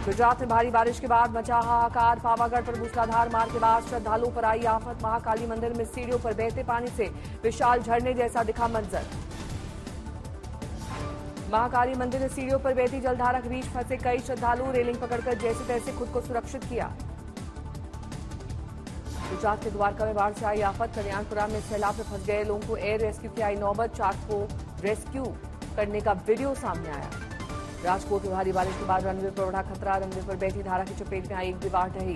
गुजरात में भारी बारिश के बाद मचा हाहाकार। पावागढ़ पर मूसलाधार मार के बाद श्रद्धालुओं पर आई आफत। महाकाली मंदिर में सीढ़ियों पर बहते पानी से विशाल झरने जैसा दिखा मंजर। महाकाली मंदिर में सीढ़ियों पर बहती जलधारा के बीच फंसे कई श्रद्धालु रेलिंग पकड़कर जैसे तैसे खुद को सुरक्षित किया। गुजरात के द्वारका में बाढ़ से आई आफत। कल्याणपुरा में सैलाब में फंस गए लोगों को एयर रेस्क्यू की आई नौबत। 4 को रेस्क्यू करने का वीडियो सामने आया। राजकोट में भारी बारिश के बाद रनवे पर बढ़ा खतरा। रनवे पर बैठी धारा की चपेट में आई एक दीवार ढही।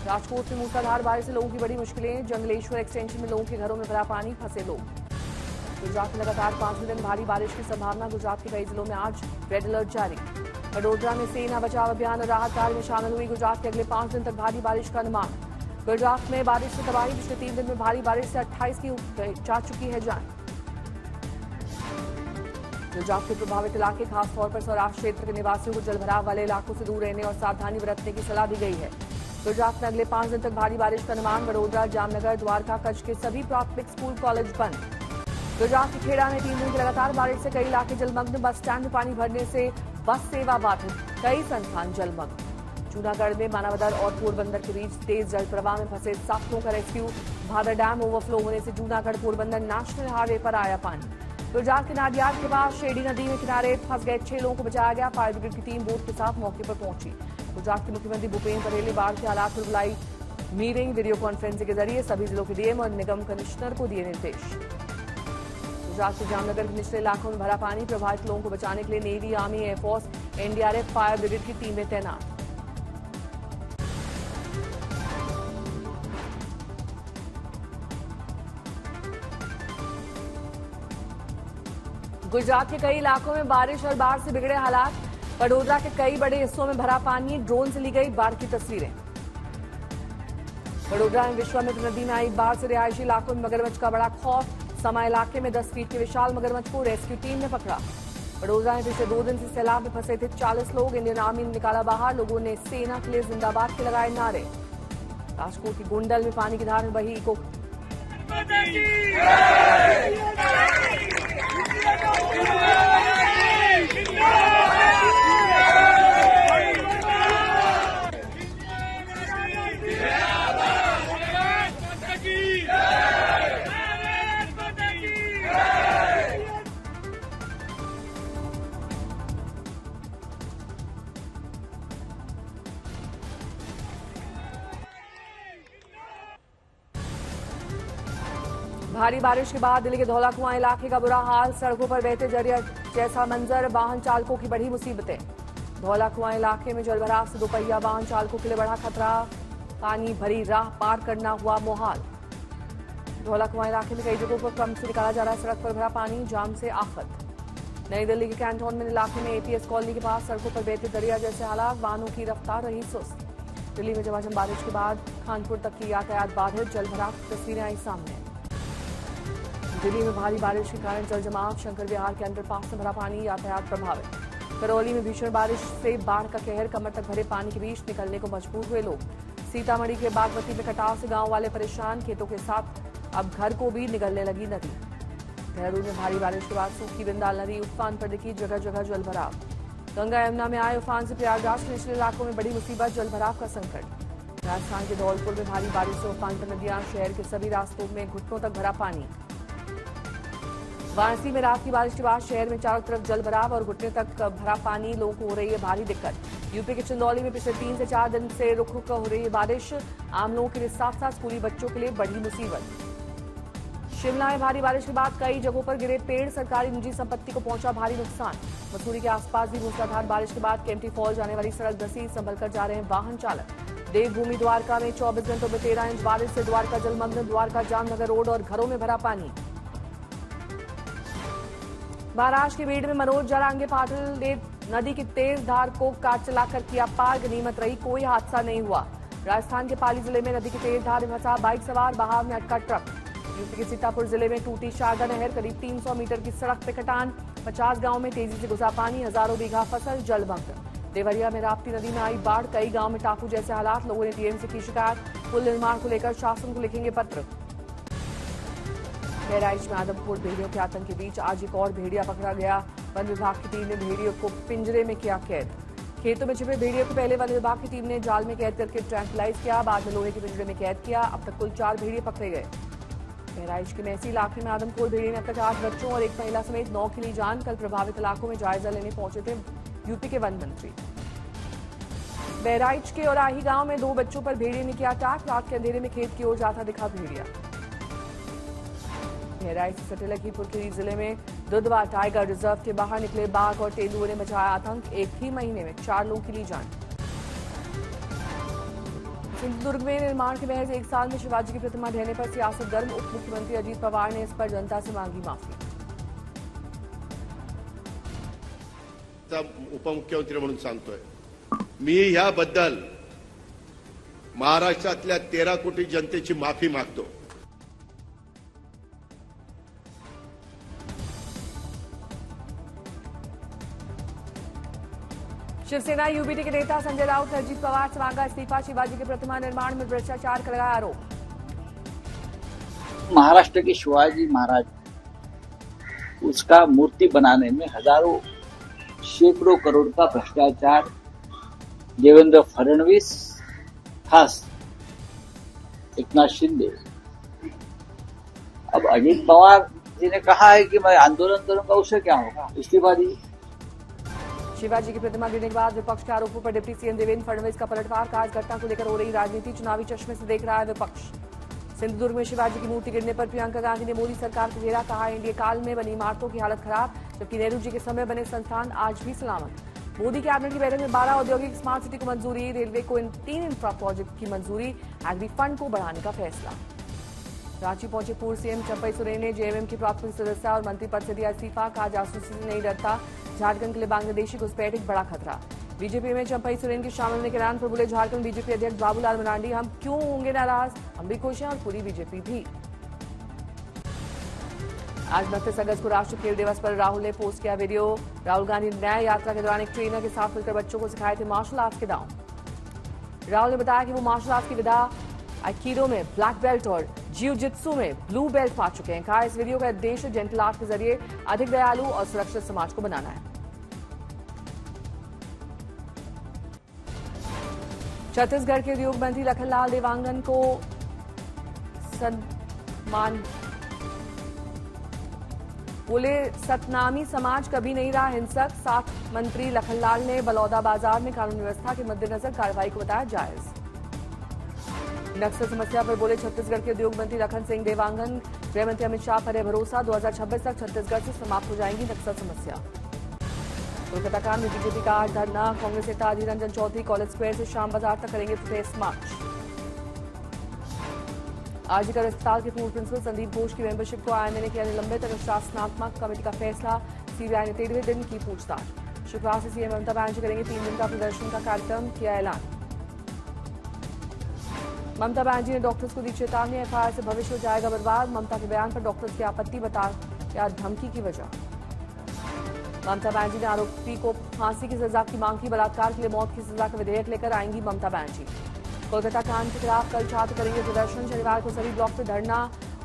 राजकोट में मूसलाधार बारिश से लोगों की बड़ी मुश्किलें। जंगलेश्वर एक्सटेंशन में लोगों के घरों में भरा पानी, फंसे लोग। गुजरात में लगातार 5वें दिन भारी बारिश की संभावना। गुजरात के कई जिलों में आज रेड अलर्ट जारी। वडोदरा में सेना बचाव अभियान और राहत कार्य में शामिल हुई। गुजरात के अगले 5 दिन तक भारी बारिश का अनुमान। गुजरात में बारिश से तबाही। पिछले 3 दिन में भारी बारिश से 28 की जा चुकी है जान। गुजरात के प्रभावित इलाके खासतौर पर सौराष्ट्र क्षेत्र के निवासियों को जलभराव वाले इलाकों से दूर रहने और सावधानी बरतने की सलाह दी गई है। गुजरात में अगले 5 दिन तक भारी बारिश का अनुमान। वडोदरा, जामनगर, द्वारका, कच्छ के सभी प्राथमिक स्कूल कॉलेज बंद। गुजरात के खेड़ा में 3 दिन की लगातार बारिश से कई इलाके जलमग्न। बस स्टैंड में पानी भरने से बस सेवा बाधित। कई संस्थान जलमग्न। जूनागढ़ में मानवदर और पोरबंदर के बीच तेज जल प्रवाह में फंसे 7 लोगों का रेस्क्यू। भादर डैम ओवरफ्लो होने से जूनागढ़ पोरबंदर नेशनल हाईवे पर आया पानी। गुजरात के नाडियाड के पास शेडी नदी में किनारे फंस गए 6 लोगों को बचाया गया। फायर ब्रिगेड की टीम बोट के साथ मौके पर पहुंची। गुजरात के मुख्यमंत्री भूपेन्द्र पटेल ने बाढ़ के हालात पर बुलाई मीटिंग। वीडियो कॉन्फ्रेंसिंग के जरिए सभी जिलों के डीएम और निगम कमिश्नर को दिए निर्देश। गुजरात के जामनगर के निचले इलाकों में भरा पानी। प्रभावित लोगों को बचाने के लिए navy, army, air force, NDRF, fire brigade की टीमें तैनात। गुजरात के कई इलाकों में बारिश और बाढ़ से बिगड़े हालात। वडोदरा के कई बड़े हिस्सों में भरा पानी। ड्रोन से ली गई बाढ़ की तस्वीरें। वडोदरा में विश्वामित्र नदी में आई बाढ़ से रिहायशी इलाकों में मगरमच्छ का बड़ा खौफ। समा इलाके में 10 फीट के विशाल मगरमच्छ को रेस्क्यू टीम ने पकड़ा। वडोदरा में पिछले 2 दिन से सैलाब में फंसे थे 40 लोग। इंडियन आर्मी ने निकाला बाहर। लोगों ने सेना के लिए जिंदाबाद के लगाए नारे। राजकोट की गोंडल में पानी की धार में बही इको भारी बारिश के बाद दिल्ली के धौला कुआं इलाके का बुरा हाल। सड़कों पर बहते दरिया जैसा मंजर। वाहन चालकों की बड़ी मुसीबतें। धौला कुआं इलाके में जलभराव से दोपहिया वाहन चालकों के लिए बड़ा खतरा। पानी भरी राह पार करना हुआ मुहाल। धौला कुआं इलाके में कई जगहों पर क्रम से निकाला जा रहा है सड़क पर भरा पानी। जाम से आफत। नई दिल्ली के कैंटोनमेंट इलाके में एपीएस कॉलोनी के पास सड़कों पर बहते दरिया जैसे हालात। वाहनों की रफ्तार रही सुस्त। दिल्ली में झमाझम बारिश के बाद खानपुर तक की यातायात बाधित। जलभराव की तस्वीरें आई सामने। दिल्ली में भारी बारिश के कारण जल जमाव। शंकर विहार के अंडरपास में भरा पानी। यातायात प्रभावित। करौली में भीषण बारिश से बाढ़ का कहर। कमर तक भरे पानी के बीच निकलने को मजबूर हुए लोग। सीतामढ़ी के बागमती में कटाव से गांव वाले परेशान। खेतों के साथ अब घर को भी निगलने लगी नदी। देहरादून में भारी बारिश के बाद सूखी बिंदाल नदी उफान पर दिखी। जगह जगह जलभराव। गंगा यमुना में आए उफान से प्रयागराज के निचले इलाकों में बड़ी मुसीबत। जलभराव का संकट। राजस्थान के धौलपुर में भारी बारिश से उफान पर नदियां। शहर के सभी रास्तों में घुटनों तक भरा पानी। वाराणसी में रात की बारिश के बाद शहर में चारों तरफ जलभराव और घुटने तक भरा पानी। लोगों को हो रही है भारी दिक्कत। यूपी के चंदौली में पिछले 3 से 4 दिन से रुक रुक हो रही है बारिश। आम लोगों के लिए साथ साथ स्कूली बच्चों के लिए बड़ी मुसीबत। शिमला में भारी बारिश के बाद कई जगहों पर गिरे पेड़। सरकारी निजी संपत्ति को पहुंचा भारी नुकसान। मसूरी के आसपास भी मूसलाधार बारिश के बाद केम्प्टी फॉल जाने वाली सड़क धंसी। संभल कर जा रहे हैं वाहन चालक। देवभूमि द्वारका में 24 घंटों में 13 इंच बारिश से द्वारका जलमग्न। द्वारका जामनगर रोड और घरों में भरा पानी। महाराष्ट्र के बीड़ में मनोज जरांगे पाटिल ने नदी की तेज धार को कार चलाकर किया पार। गनीमत रही, कोई हादसा नहीं हुआ। राजस्थान के पाली जिले में नदी की तेज धार में फंसा बाइक सवार। बहाव में अटका ट्रक। यूपी के सीतापुर जिले में टूटी शारदा नहर। करीब 300 मीटर की सड़क पे कटान। 50 गांव में तेजी से घुसा पानी। हजारों बीघा फसल जलमग्न। देवरिया में राप्ती नदी में आई बाढ़। कई गांव में टापू जैसे हालात। लोगों ने टीएमसी की शिकायत। पुल निर्माण को लेकर शासन को लिखेंगे पत्र। बहराइच में आदमखोर भेड़ियों के आतंक के बीच आज एक और भेड़िया पकड़ा गया। वन विभाग की टीम ने भेड़ियों को पिंजरे में किया कैद। खेतों में छिपे भेड़ियों को पहले वन विभाग की टीम ने जाल में कैद करके ट्रैंकुलाइज किया, बाद में लोहे के पिंजरे में कैद किया। अब तक कुल 4 भेड़िए पकड़े गए। बहराइच के मैसी इलाके में आदमखोर भेड़िए ने अब तक 8 बच्चों और 1 महिला समेत 9 की ली जान। कल प्रभावित इलाकों में जायजा लेने पहुंचे थे यूपी के वन मंत्री। बहराइच के औराही गांव में 2 बच्चों पर भेड़िए ने किया अटैक। रात के अंधेरे में खेत की ओर जाता दिखा भेड़िया। बहराइच से सटे लखीमपुर खीरी जिले में दुधवा टाइगर रिजर्व के बाहर निकले बाघ और तेंदुओं ने मचाया आतंक। एक ही महीने में 4 लोगों की ली जान। सिंधुदुर्ग में निर्माण के महज 1 साल में शिवाजी की प्रतिमा ढहने पर सियासत गर्म। उप मुख्यमंत्री अजीत पवार ने इस पर जनता से मांगी माफी। उपमुख्यमंत्री म्हणून सांगतोय मी याबद्दल महाराष्ट्रातल्या 13 कोटी जनतेची माफी मागतो। शिवसेना यूबीटी के नेता संजय राउत ने अजीत पवार से मांगा इस्तीफा। शिवाजी की प्रतिमा निर्माण में भ्रष्टाचार का लगाया आरोप। महाराष्ट्र के शिवाजी महाराज उसका मूर्ति बनाने में हजारों सैकड़ों करोड़ का भ्रष्टाचार देवेंद्र फडणवीस खास एकनाथ शिंदे। अब अजीत पवार जी ने कहा है कि मैं आंदोलन करूंगा, उससे क्या होगा, इस्तीफा दी। शिवाजी की प्रतिमा गिरने के बाद विपक्ष के आरोपों पर डिप्टी सीएम देवेंद्र फडणवीस का पलटवार। कहा, इस घटना को लेकर हो रही राजनीति चुनावी चश्मे से देख रहा है विपक्ष। सिंधुदुर्ग में शिवाजी की मूर्ति गिरने पर प्रियंका गांधी ने मोदी सरकार को घेरा। कहा, एनडीए काल में बनी इमारतों की हालत खराब, जबकि नेहरू जी के समय बने संस्थान आज भी सलामत। मोदी कैबिनेट की बैठक में 12 औद्योगिक स्मार्ट सिटी को मंजूरी। रेलवे को इन 3 इंफ्रा प्रोजेक्ट की मंजूरी। एग्री फंड को बढ़ाने का फैसला। रांची पहुंचे पूर्व सीएम चंपई सोरेन ने जेएमएम की प्राथमिक सदस्य और मंत्री पद से दिया इस्तीफा। कहा, जासूसी से नहीं डरता, झारखंड के लिए बांग्लादेशी घुसपैठ एक बड़ा खतरा। बीजेपी में चंपई सोरेन के शामिल होने के ऐलान पर बोले झारखंड बीजेपी अध्यक्ष बाबूलाल मरांडी, हम क्यों होंगे नाराज, हम भी खुश हैं और पूरी बीजेपी भी। आज 29 अगस्त को राष्ट्रीय खेल दिवस पर राहुल ने पोस्ट किया वीडियो। राहुल गांधी न्याय यात्रा के दौरान एक ट्रेनर के साथ मिलकर बच्चों को सिखाए थे मार्शल आर्ट्स के दांव। राहुल ने बताया कि वो मार्शल आर्ट्स की विधा आइकिडो में ब्लैक बेल्ट और जियो जित्सु में ब्लू बेल्ट पा चुके हैं। कहा, इस वीडियो का उद्देश्य जेंटल आर्ट के जरिए अधिक दयालु और सुरक्षित समाज को बनाना है। छत्तीसगढ़ के उद्योग मंत्री लखनलाल देवांगन को सम्मान। बोले, सतनामी समाज कभी नहीं रहा हिंसक। साथ मंत्री लखनलाल ने बलौदा बाजार में कानून व्यवस्था के मद्देनजर कार्रवाई को बताया जायज। नक्सल समस्या पर बोले छत्तीसगढ़ के उद्योग मंत्री लखन सिंह देवांगन। गृह मंत्री अमित शाह पर है भरोसा, 2026 तक छत्तीसगढ़ से समाप्त हो जाएंगी नक्सल समस्या। कोलकाता कांड में बीजेपी का आज धरना। कांग्रेस नेता अधीर रंजन चौधरी कॉलेज स्क्वायर से शाम बाजार तक करेंगे प्रोटेस्ट मार्च। आरजीकर अस्पताल के पूर्व प्रिंसिपल संदीप घोष की मेंबरशिप को आईएमए ने किया निलंबित। अनुशासनात्मक कमेटी का फैसला। सीबीआई ने 13वें दिन की पूछताछ। शुक्रवार से सीएम ममता बनर्जी करेंगे 3 दिन का प्रदर्शन का कार्यक्रम, किया ऐलान। ममता बनर्जी ने डॉक्टर्स को दी चेतावनी। एफआईआर से भविष्य हो जाएगा बर्बाद। ममता के बयान पर डॉक्टर्स की आपत्ति, बताया धमकी की वजह। ममता बनर्जी ने आरोपी को फांसी की सजा की मांग की। बलात्कार के लिए मौत की सजा का विधेयक लेकर आएंगी ममता बनर्जी। कोलकाता कांड के खिलाफ कल छात्र करेंगे प्रदर्शन। शनिवार को सभी ब्लॉक में धरना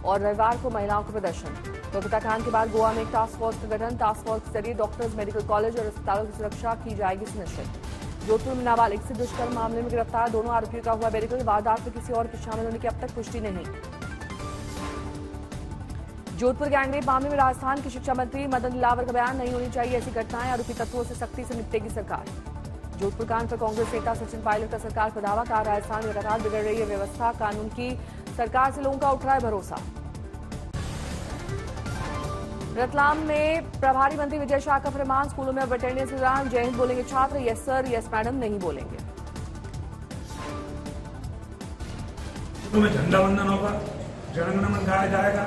और रविवार को महिलाओं का प्रदर्शन। कोलकाता कांड के बाद गोवा में एक टास्क फोर्स का गठन। टास्क फोर्स के जरिए डॉक्टर्स, मेडिकल कॉलेज और अस्पतालों की सुरक्षा की जाएगी सुनिश्चित। जोधपुर में नाबालिग से दुष्कर्म मामले में गिरफ्तार दोनों आरोपियों का हुआ मेडिकल। वारदात में किसी और के शामिल होने की अब तक पुष्टि नहीं। जोधपुर गैंगरेप मामले में राजस्थान के शिक्षा मंत्री मदन दिलावर का बयान, नहीं होनी चाहिए ऐसी घटनाएं, आरोपी तत्वों से सख्ती से निपटेगी सरकार। जोधपुर कांड पर कांग्रेस नेता सचिन पायलट का सरकार पर दावा। कहा, राजस्थान में लगातार बिगड़ रही है व्यवस्था कानून की, सरकार से लोगों का उठ रहा है भरोसा। रतलाम में प्रभारी मंत्री विजय शाह का फरमान, स्कूलों में अब अटेंडेंस के दौरान जय हिंद बोलेंगे छात्र, यस सर यस मैडम नहीं बोलेंगे। स्कूलों में झंडा वंदन होगा, जनगण मन गाया जाएगा,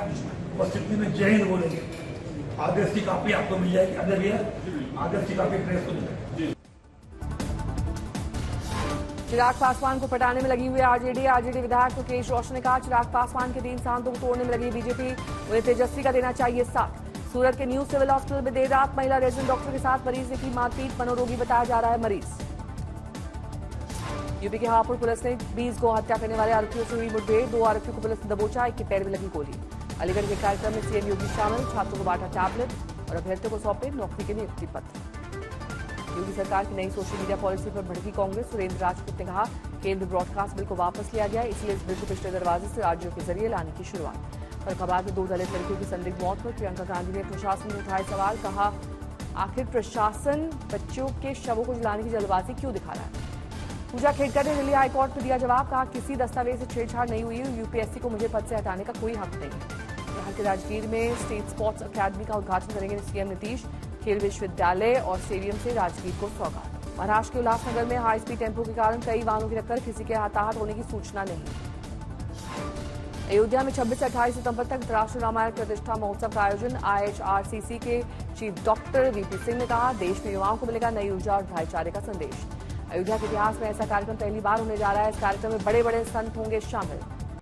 उपस्थिति में जय हिंद बोलेंगे। आदेश की कॉपी आपको मिल जाएगी। अजय भैया, आदेश की कॉपी प्रेस को मिल जाएगी। चिराग पासवान को पटाने में लगी हुई आरजेडी विधायक मुकेश रोशन ने कहा, चिराग पासवान के 3 सांसदों को तोड़ने में लगी बीजेपी, उन्हें तेजस्वी का देना चाहिए साथ। सूरत के न्यू सिविल हॉस्पिटल में देर रात महिला रेजिडेंट डॉक्टर के साथ मरीज ने की मारपीट, मनोरोगी बताया जा रहा है मरीज। यूपी के हापुड़ पुलिस ने 20 गौ हत्या करने वाले आरोपियों से हुई मुठभेड़, 2 आरोपियों को पुलिस ने दबोचा, एक के पैर में लगी गोली। अलीगढ़ के कार्यक्रम में सीएम योगी शामिल, छात्रों को बांटा टैबलेट और अभ्यर्थियों को सौंपे नौकरी के नियुक्ति पत्र। योगी सरकार की नई सोशल मीडिया पॉलिसी पर भड़की कांग्रेस। सुरेंद्र राजपूत ने कहा केंद्र ब्रॉडकास्ट बिल को वापस लिया गया, इसलिए इस बिल को पिछले दरवाजे से राज्यों के जरिए लाने की शुरुआत। फर्रुखाबाद में 2 दलित लड़कियों की संदिग्ध मौत पर प्रियंका गांधी ने प्रशासन में उठाए सवाल। कहा आखिर प्रशासन बच्चों के शवों को जलाने की जल्दबाजी क्यों दिखा रहा है। पूजा खेड़कर ने दिल्ली हाईकोर्ट में दिया जवाब। कहा किसी दस्तावेज से छेड़छाड़ नहीं हुई, यूपीएससी को मुझे पद से हटाने का कोई हक नहीं है। बिहार के राजगीर में स्टेट स्पोर्ट्स अकेडमी का उद्घाटन करेंगे सीएम नीतीश। खेल विश्वविद्यालय और स्टेडियम से राजगीर को सौगात। महाराष्ट्र के उल्लासनगर में हाई स्पीड टेम्पो के कारण कई वाहनों की टक्कर, किसी के हताहत होने की सूचना नहीं। अयोध्या में 26 से 28 सितंबर तक राष्ट्रीय रामायण प्रतिष्ठा महोत्सव का आयोजन। आईएचआरसीसी के चीफ डॉक्टर वीपी सिंह ने कहा देश में युवाओं को मिलेगा नई ऊर्जा और भाईचारे का संदेश। अयोध्या के इतिहास में ऐसा कार्यक्रम पहली बार होने जा रहा है। इस कार्यक्रम में बड़े बड़े संत होंगे शामिल।